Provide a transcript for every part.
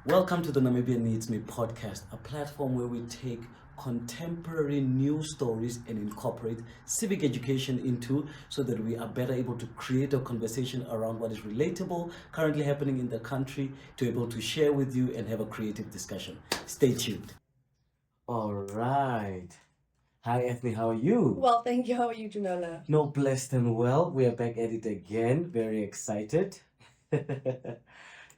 Welcome to the Namibia Needs Me podcast, a platform where we take contemporary news stories and incorporate civic education into so that we are better able to create a conversation around what is relatable, currently happening in the country, to be able to share with you and have a creative discussion. Stay tuned. All right. Hi, Ethne, how are you? Well, thank you. How are you, Janola? No, blessed and well. We are back at it again. Very excited.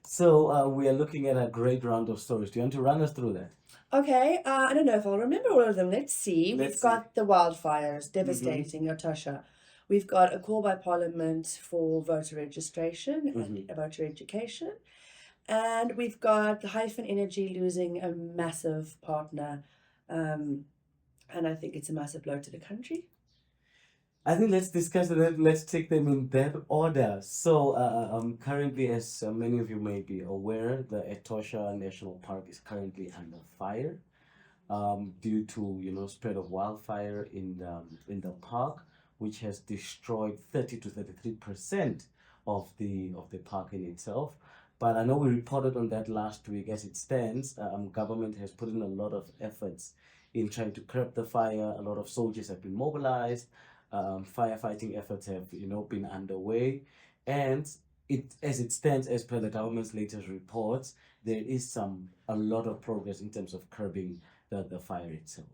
So we are looking at a great round of stories. Do you want to run us through that? Okay, I don't know if I'll remember all of them. Let's see. Let's We've got the wildfires Mm-hmm. devastating Etosha. We've got a call by Parliament for voter registration and Mm-hmm. voter education. And we've got the Hyphen Energy losing a massive partner. And I think it's a massive blow to the country. I think let's discuss that. Let's take them in that order. So, currently, as many of you may be aware, the Etosha National Park is currently under fire, due to spread of wildfire in the park, which has destroyed 30 to 33% of the park in itself. But I know we reported on that last week. As it stands, government has put in a lot of efforts in trying to curb the fire. A lot of soldiers have been mobilized. Firefighting efforts have been underway, and as it stands, as per the government's latest reports, there is a lot of progress in terms of curbing the fire itself.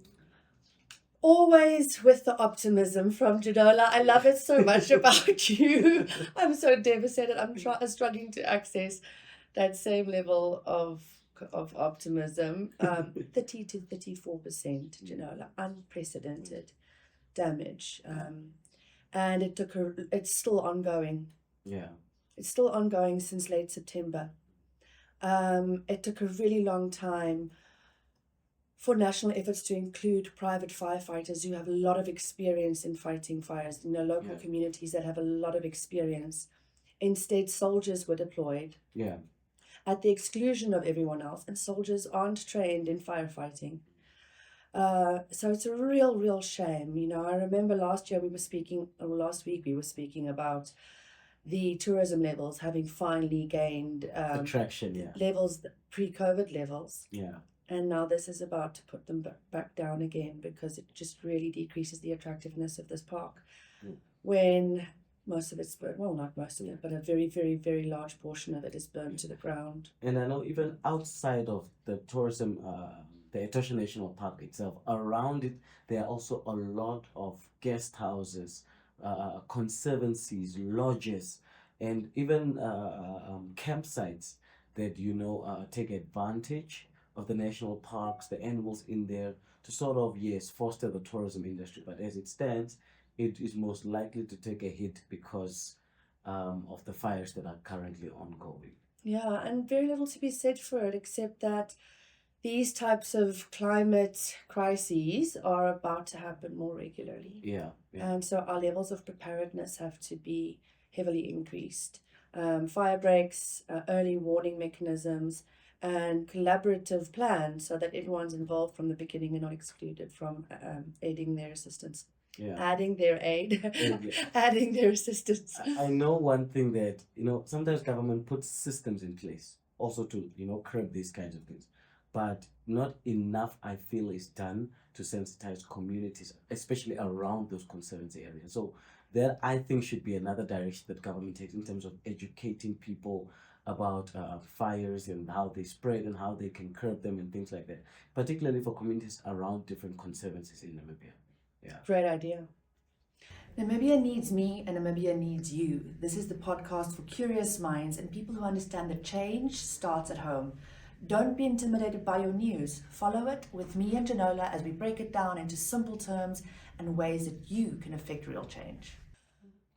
Always with the optimism from Janola. I love it so much about you. I'm so devastated. I'm struggling to access that same level of optimism. 30 to 34%, Janola, unprecedented damage. And it's still ongoing. Yeah. It's still ongoing since late September. It took a really long time for national efforts to include private firefighters who have a lot of experience in fighting fires, local Yeah. communities that have a lot of experience. Instead, soldiers were deployed Yeah. at the exclusion of everyone else, and soldiers aren't trained in firefighting. So it's a real shame. I remember last week we were speaking about the tourism levels having finally gained Attraction. Yeah. levels, pre-COVID levels. Yeah. And now this is about to put them back down again because it just really decreases the attractiveness of this park. Mm. When most of it's burnt, well, not most of it, but a very large portion of it is burned to the ground. And I know even outside of the tourism, the Etosha National Park itself, around it, there are also a lot of guest houses, conservancies, lodges, and even campsites that take advantage of the national parks, the animals in there, to sort of, yes, foster the tourism industry. But as it stands, it is most likely to take a hit because of the fires that are currently ongoing. Yeah, and very little to be said for it except that these types of climate crises are about to happen more regularly. Yeah, yeah. And so our levels of preparedness have to be heavily increased. Fire breaks, early warning mechanisms, and collaborative plans so that everyone's involved from the beginning and not excluded from aiding their assistance. Yeah. Adding their aid, Yeah. adding their assistance. I know one thing that, sometimes government puts systems in place also to, curb these kinds of things. But not enough, I feel, is done to sensitize communities, especially around those conservancy areas. So that, I think, should be another direction that government takes in terms of educating people about fires and how they spread and how they can curb them and things like that, particularly for communities around different conservancies in Namibia. Yeah. Great idea. Namibia needs me and Namibia needs you. This is the podcast for curious minds and people who understand that change starts at home. Don't be intimidated by your news. Follow it with me and Janola as we break it down into simple terms and ways that you can affect real change.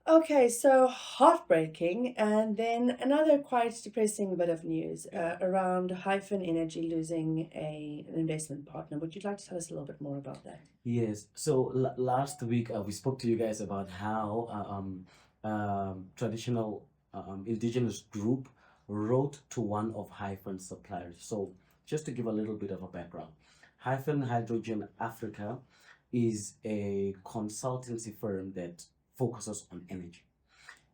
Okay, so heartbreaking, and then another quite depressing bit of news around Hyphen Energy losing an investment partner. Would you like to tell us a little bit more about that? Yes. So last week we spoke to you guys about how traditional indigenous group wrote to one of Hyphen's suppliers. So just to give a little bit of a background, Hyphen Hydrogen Africa is a consultancy firm that focuses on energy.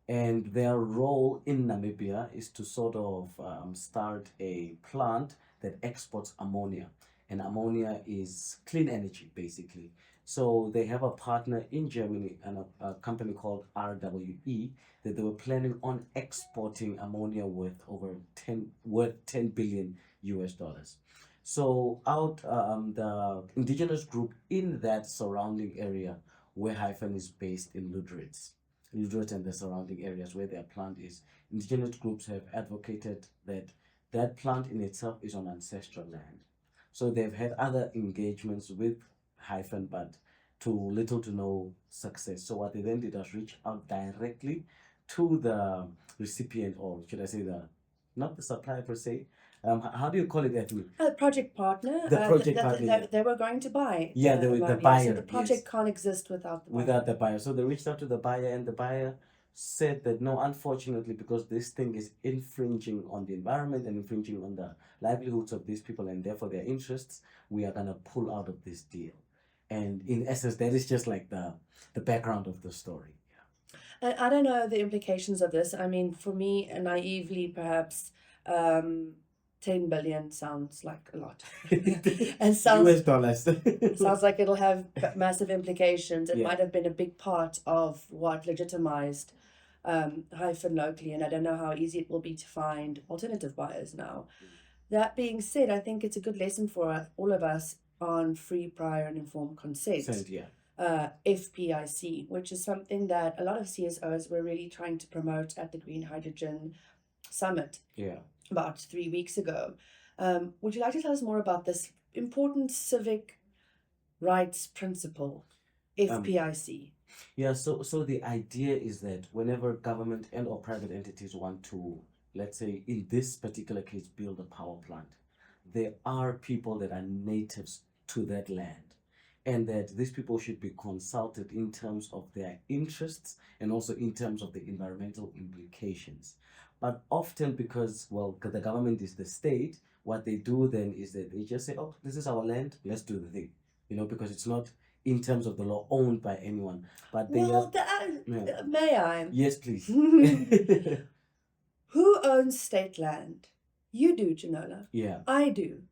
And their role in Namibia is to sort of start a plant that exports ammonia. And ammonia is clean energy, basically. So they have a partner in Germany and a company called RWE that they were planning on exporting ammonia worth 10 billion US dollars. So out the indigenous group in that surrounding area where Hyphen is based in Ludrit and the surrounding areas where their plant is, indigenous groups have advocated that that plant in itself is on ancestral land. So they've had other engagements with Hyphen, but to little to no success. So what they then did was reach out directly to the recipient, or should I say not the supplier per se. How do you call it, Edwin? A project partner. The project partner. Yeah. They were going to buy. Yeah, the ammonia. buyer. So the project Yes. can't exist without the buyer. Without the buyer. So they reached out to the buyer, and the buyer said that no, unfortunately, because this thing is infringing on the environment and infringing on the livelihoods of these people and therefore their interests, we are gonna pull out of this deal. And in essence, that is just like the background of the story. And I don't know the implications of this. I mean, for me, naively, perhaps 10 billion sounds like a lot. And US dollars. sounds like it'll have massive implications. It Yeah. might have been a big part of what legitimized Hyphen locally, and I don't know how easy it will be to find alternative buyers now. That being said, I think it's a good lesson for all of us on free, prior, and informed consent. Yeah. FPIC, which is something that a lot of CSOs were really trying to promote at the Green Hydrogen Summit Yeah. about 3 weeks ago. Would you like to tell us more about this important civic rights principle, FPIC? Yeah, so the idea is that whenever government and or private entities want to, let's say in this particular case, build a power plant, there are people that are natives to that land, and that these people should be consulted in terms of their interests and also in terms of the environmental implications. But often, because, well, the government is the state, what they do then is that they just say, oh, this is our land, let's do the thing, because it's not in terms of the law owned by anyone. But they yeah. May I? Yes, please. Who owns state land? You do, Janola. Yeah. I do.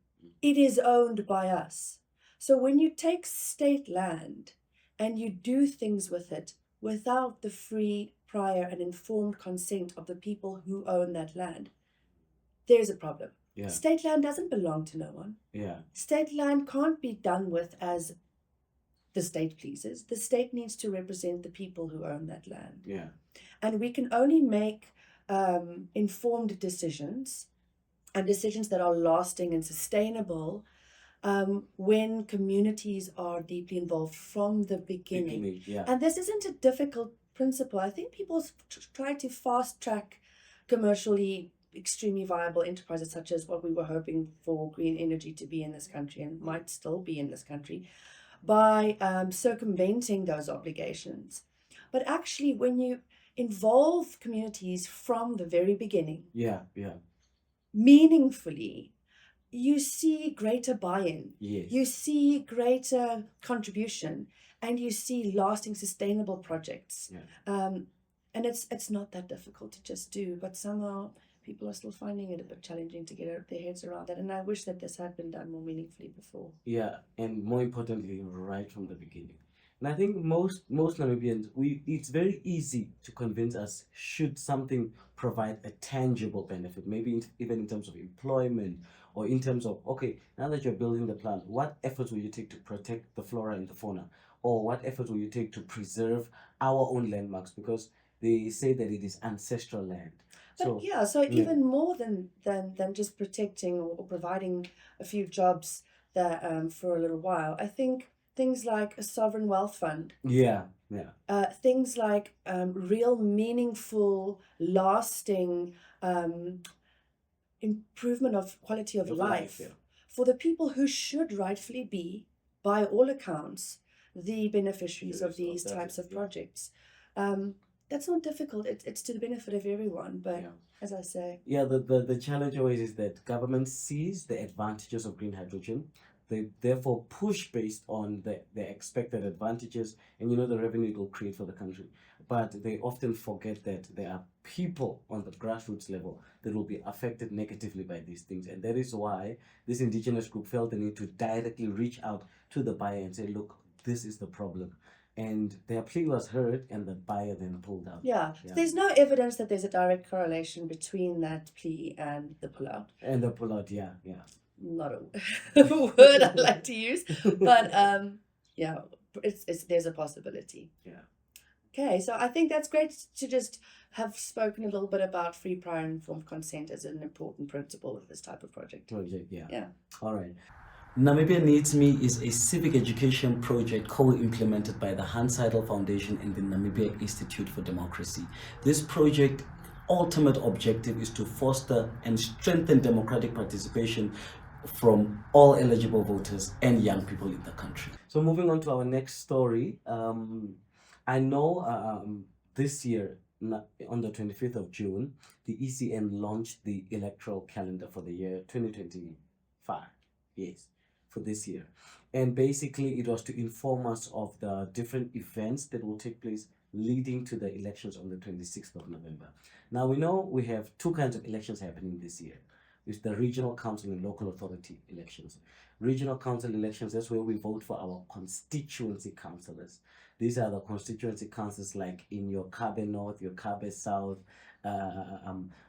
It is owned by us. So when you take state land and you do things with it without the free, prior, and informed consent of the people who own that land, there's a problem. Yeah. State land doesn't belong to no one. Yeah. State land can't be done with as the state pleases. The state needs to represent the people who own that land. Yeah. And we can only make informed decisions and decisions that are lasting and sustainable when communities are deeply involved from the beginning. Yeah. And this isn't a difficult principle. I think people try to fast track commercially extremely viable enterprises such as what we were hoping for green energy to be in this country and might still be in this country by circumventing those obligations. But actually, when you involve communities from the very beginning, meaningfully, you see greater buy-in. Yes. You see greater contribution, and you see lasting, sustainable projects. Yeah. And it's not that difficult to just do, but somehow people are still finding it a bit challenging to get their heads around that. And I wish that this had been done more meaningfully before. Yeah, and more importantly, right from the beginning. And I think most Namibians, it's very easy to convince us should something provide a tangible benefit, maybe even in terms of employment or in terms of, okay, now that you're building the plant, what efforts will you take to protect the flora and the fauna? Or what efforts will you take to preserve our own landmarks? Because they say that it is ancestral land. But even more than just protecting or providing a few jobs that for a little while, I think things like a sovereign wealth fund. Things like real meaningful, lasting improvement of quality of life for the people who should rightfully be, by all accounts, the beneficiaries of these types of projects. That's not difficult. It's to the benefit of everyone. But as I say, the challenge always is that government sees the advantages of green hydrogen, They therefore push based on the expected advantages and the revenue it will create for the country. But they often forget that there are people on the grassroots level that will be affected negatively by these things. And that is why this indigenous group felt the need to directly reach out to the buyer and say, look, this is the problem. And their plea was heard, and the buyer then pulled out. Yeah. There's no evidence that there's a direct correlation between that plea and the pullout. And the pullout, yeah. Not a word I like to use, but yeah, it's there's a possibility. Yeah. Okay, so I think that's great to just have spoken a little bit about free, prior, and informed consent as an important principle of this type of project. Yeah. All right. Namibia Needs Me is a civic education project co-implemented by the Hans Seidel Foundation and the Namibia Institute for Democracy. This project ultimate objective is to foster and strengthen democratic participation from all eligible voters and young people in the country. So moving on to our next story, I know this year, on the 25th of June, the ECN launched the electoral calendar for the year 2025. Yes, for this year. And basically, it was to inform us of the different events that will take place leading to the elections on the 26th of November. Now, we know we have two kinds of elections happening this year. It's the regional council and local authority elections. Regional council elections, that's where we vote for our constituency councillors. These are the constituency councils like in your Kabe North, your Kabe South,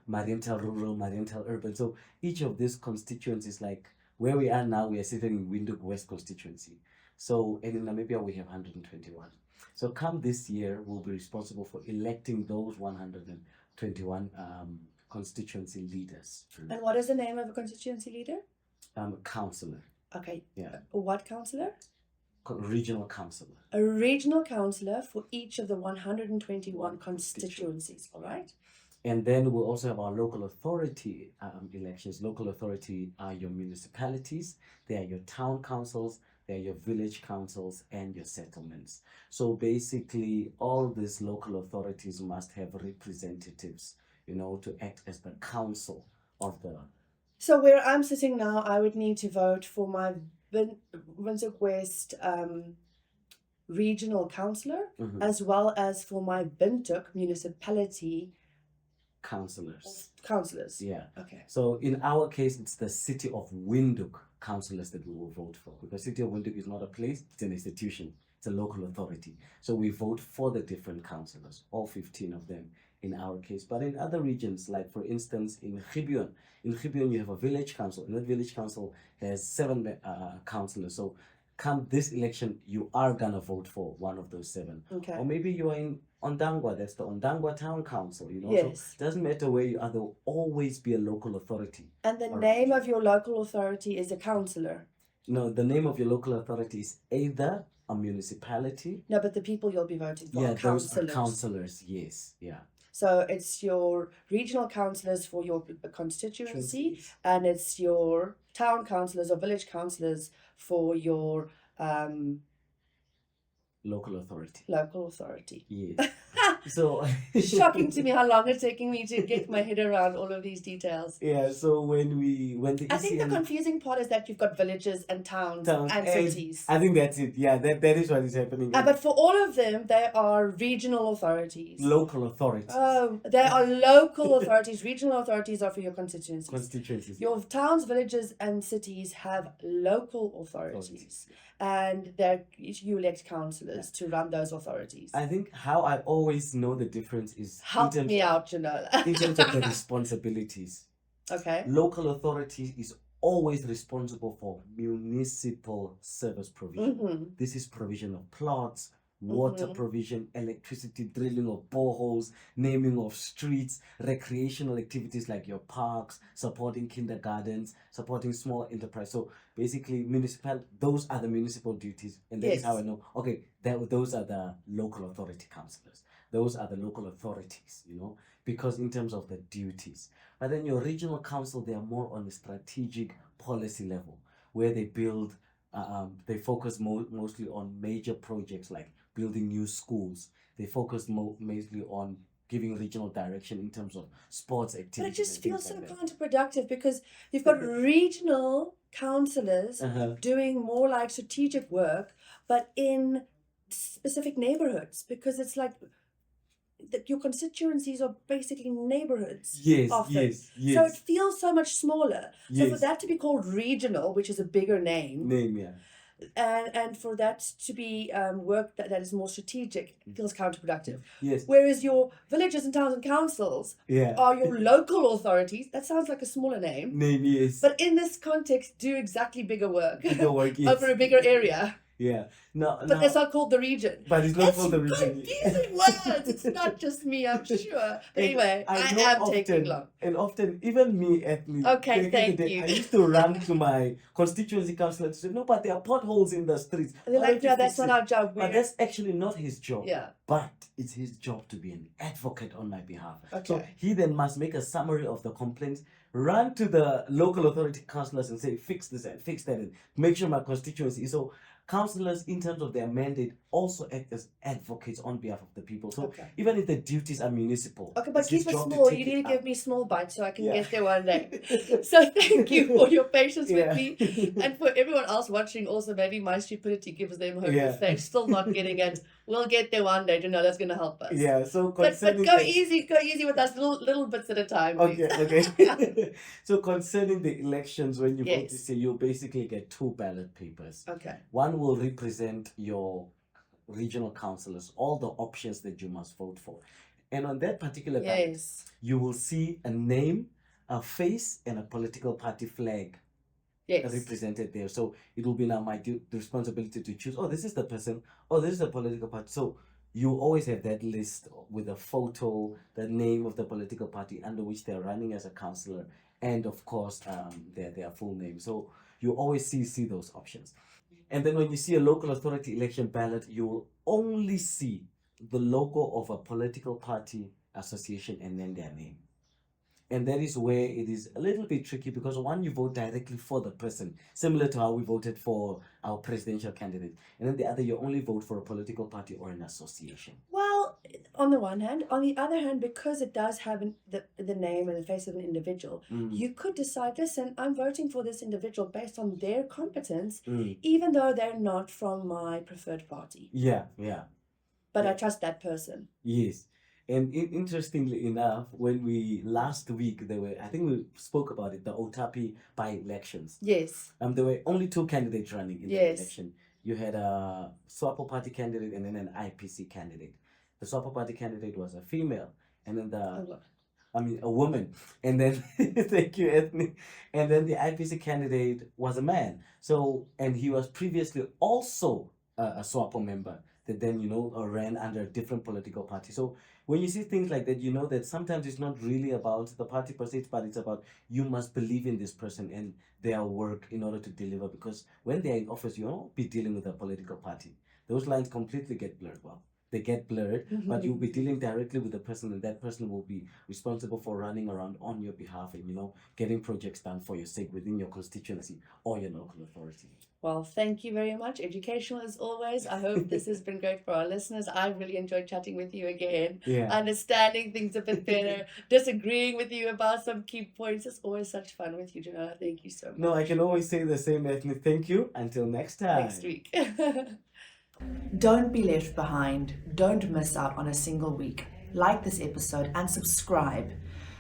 Mariental Rural, Mariental Urban. So each of these constituencies, like where we are now, we are sitting in Windhoek West constituency. So, and in Namibia, we have 121. So come this year, we'll be responsible for electing those 121 constituency leaders. And what is the name of a constituency leader? Councillor. Okay. Yeah. What councillor? Regional councillor. A regional councillor for each of the 121 constituencies, all right? And then we'll also have our local authority elections. Local authority are your municipalities, they are your town councils, they are your village councils, and your settlements. So basically, all these local authorities must have representatives, to act as the council of the... So where I'm sitting now, I would need to vote for my Windhoek West regional councillor, as well as for my Windhoek municipality councillors. Yeah. Okay. So in our case, it's the city of Windhoek councillors that we will vote for, because city of Windhoek is not a place, it's an institution, it's a local authority. So we vote for the different councillors, all 15 of them in our case. But in other regions, like for instance in Gibeon you have a village council, and that village council has 7 councillors. So come this election, you are gonna vote for one of those 7. Okay. Or maybe you are in Ondangwa, that's the Ondangwa Town Council, Yes. So it doesn't matter where you are, there will always be a local authority. And the name of your local authority is a councillor? No, the name of your local authority is either a municipality. No, but the people you'll be voting for are councillors. Those are councillors, yes, yeah. So it's your regional councillors for your constituency, and it's your town councillors or village councillors for your local authority. Local authority. Yes. So shocking to me how long it's taking me to get my head around all of these details. Yeah, so when the I think the confusing part is that you've got villages and towns and cities. I think that's it. Yeah, that is what is happening. But for all of them, they are regional authorities. Local authorities. Oh, they are local authorities. Regional authorities are for your constituencies. Your towns, villages, and cities have local authorities. And you elect councillors to run those authorities. I think how I always know the difference is... Help me out, in terms of the responsibilities. Okay. Local authority is always responsible for municipal service provision. This is provision of plots, water provision, electricity, drilling of boreholes, naming of streets, recreational activities like your parks, supporting kindergartens, supporting small enterprise. So basically, those are the municipal duties, and that is how I know. Okay, those are the local authority councillors. Those are the local authorities, because in terms of the duties. But then your regional council, they are more on the strategic policy level, where they build. They focus mostly on major projects like building new schools. They focus mostly on giving regional direction in terms of sports activities. But it just feels so counterproductive, because you've got regional councillors doing more like strategic work, but in specific neighborhoods, because it's like your constituencies are basically neighborhoods. Yes, often. yes, yes. So it feels so much smaller. So for Yes. that to be called regional, which is a bigger name, Yeah. and for that to be work that is more strategic, feels counterproductive. Yes. Whereas your villages and towns and councils Yeah. are your local authorities. That sounds like a smaller name. Yes. But in this context, do exactly bigger work. Bigger work, yes. Over a bigger area. Yeah. No. But it's not called the region. But it's not It's called the region. confusing words. It's not just me, I'm sure. But anyway, I know am often, taking long. And often, even me, ethnic. Okay, thank you. I used to run to my constituency councillor to say, no, but there are potholes in the streets. And they're Why like, don't you no, that's fix not it?" our job. But that's actually not his job. Yeah. But it's his job to be an advocate on my behalf. Okay. So he then must make a summary of the complaints, run to the local authority councillors and say, fix this and fix that, and make sure my constituency. So councillors, in terms of their mandate, also act as advocates on behalf of the people. So even if the duties are municipal. Okay, but it's his keep it job to small. take You need it to give up. me small bites so I can Yeah. get there one day. So thank you for your patience Yeah. with me. And for everyone else watching, also maybe my stupidity gives them hope Yeah. if they're still not getting it. We'll get there one day. That's going to help us. Yeah, so But concerning go the- easy with us, little bits at a time. Please. Okay. So concerning the elections, when you vote Yes. this year, you basically get 2 ballot papers. Okay. One will represent your regional councillors, all the options that you must vote for. And on that particular ballot, Yes. you will see a name, a face, and a political party flag Yes. represented there. So it will be now my responsibility to choose, oh, this is the person, oh, this is the political party. So you always have that list with a photo, the name of the political party under which they're running as a councillor, and of course their full name. So you always see those options. And then when you see a local authority election ballot, you will only see the logo of a political party, association, and then their name. And that is where it is a little bit tricky, because one, you vote directly for the person, similar to how we voted for our presidential candidate. And then the other, you only vote for a political party or an association. Well, on the one hand. On the other hand, because it does have the name and the face of an individual, you could decide, listen, I'm voting for this individual based on their competence, even though they're not from my preferred party. Yeah. But I trust that person. Yes. And interestingly enough, when we last week, I think we spoke about it, the Otapi by-elections. Yes. There were only 2 candidates running in the Yes. election. You had a SWAPO party candidate and then an IPC candidate. The SWAPO party candidate was a female, and then a woman. And then, thank you, Ethnic. And then the IPC candidate was a man. So, and he was previously also a SWAPO member that then, ran under a different political party. So when you see things like that, you know that sometimes it's not really about the party per se, but it's about you must believe in this person and their work in order to deliver. Because when they're in office, you won't be dealing with a political party. Those lines completely get blurred. Well, they get blurred, but you'll be dealing directly with the person, and that person will be responsible for running around on your behalf and, getting projects done for your sake within your constituency or your local authority. Well, thank you very much. Educational as always. I hope this has been great for our listeners. I really enjoyed chatting with you again, understanding things a bit better, disagreeing with you about some key points. It's always such fun with you, Janelle. Thank you so much. No, I can always say the same, Ethnic. Thank you. Until next time. Next week. Don't be left behind. Don't miss out on a single week. Like this episode and subscribe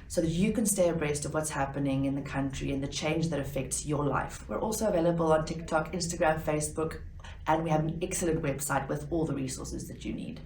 so that you can stay abreast of what's happening in the country and the change that affects your life. We're also available on TikTok, Instagram, Facebook, and we have an excellent website with all the resources that you need.